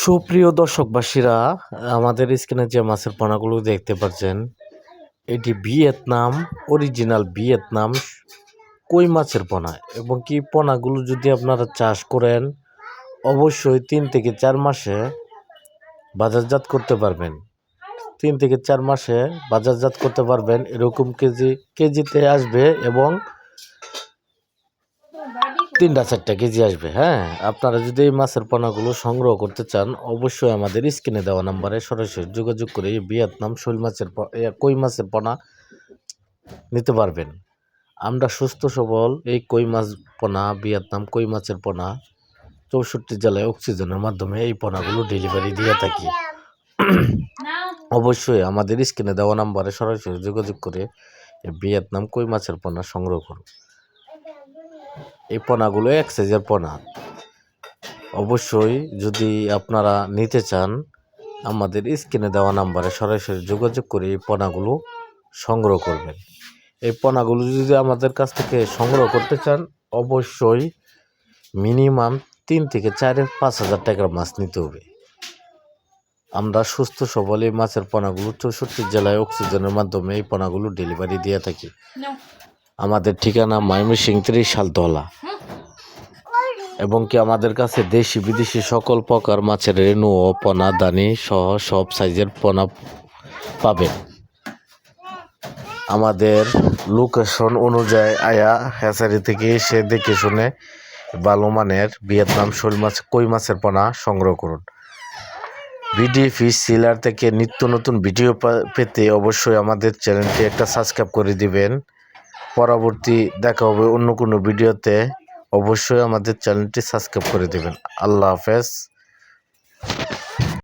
সুপ্রিয় দর্শকবাসীরা, আমাদের স্ক্রিনে যে মাছের পোনাগুলো দেখতে পাচ্ছেন, এটি ভিয়েতনাম অরিজিনাল ভিয়েতনাম কই মাছের পোনা। এবং কি পোনাগুলো যদি আপনারা চাষ করেন, অবশ্যই 3 থেকে 4 মাসে বাজারজাত করতে পারবেন। 3 থেকে 4 মাসে বাজারজাত করতে পারবেন, এরকম কেজিতে আসবে এবং 3-4 কেজি আসবে। হ্যাঁ, আপনারা যদি এই মাছের পোনাগুলো সংগ্রহ করতে চান, অবশ্যই আমাদের স্ক্রিনে দেওয়া নাম্বারে সরাসরি যোগাযোগ করে এই ভিয়েতনাম শৈল মাছের কই মাছের পোনা নিতে পারবেন। আমরা সুস্থ সবল এই কই মাছ পোনা, ভিয়েতনাম কই মাছের পোনা 64 জেলায় অক্সিজেনের মাধ্যমে এই পোনাগুলো ডেলিভারি দিয়ে থাকি। অবশ্যই আমাদের স্ক্রিনে দেওয়া নাম্বারে সরাসরি যোগাযোগ করে এই ভিয়েতনাম কই মাছের পোনা সংগ্রহ করুন। এই পোনাগুলো এক সাইজের পোনা। অবশ্যই যদি আপনারা নিতে চান, আমাদের স্ক্রিনে দেওয়া নাম্বারে সরাসরি যোগাযোগ করে এই পোনাগুলো সংগ্রহ করবেন। এই পোনাগুলো যদি আমাদের কাছ থেকে সংগ্রহ করতে চান, অবশ্যই মিনিমাম 3 থেকে 5 হাজার টাকার মাছ নিতে হবে। আমরা সুস্থ সবল এই মাছের পোনাগুলো 64 জেলায় অক্সিজেনের মাধ্যমে এই পোনাগুলো ডেলিভারি দিয়ে থাকি। আমাদের ঠিকানা ময়মনসিংহ 30 সালতলা। এবং কি আমাদের কাছে দেশি বিদেশি সকল প্রকার মাছের রেণু ও পোনা দানি সহ সব সাইজের পোনা পাবেন। আমাদের লোকেশন অনুযায়ী আয়া হ্যাচারি থেকে এসে দেখে শুনে ভালো মানের ভিয়েতনাম শৈল মাছ কই মাছের পোনা সংগ্রহ করুন। বিডি ফিশ সিলার থেকে নিত্য নতুন ভিডিও পেতে অবশ্যই আমাদের চ্যানেলটি একটা সাবস্ক্রাইব করে দিবেন। পরবর্তী দেখা হবে অন্য কোনো ভিডিওতে। অবশ্যই আমাদের চ্যানেলটি সাবস্ক্রাইব করে দেবেন। আল্লাহ হাফেজ।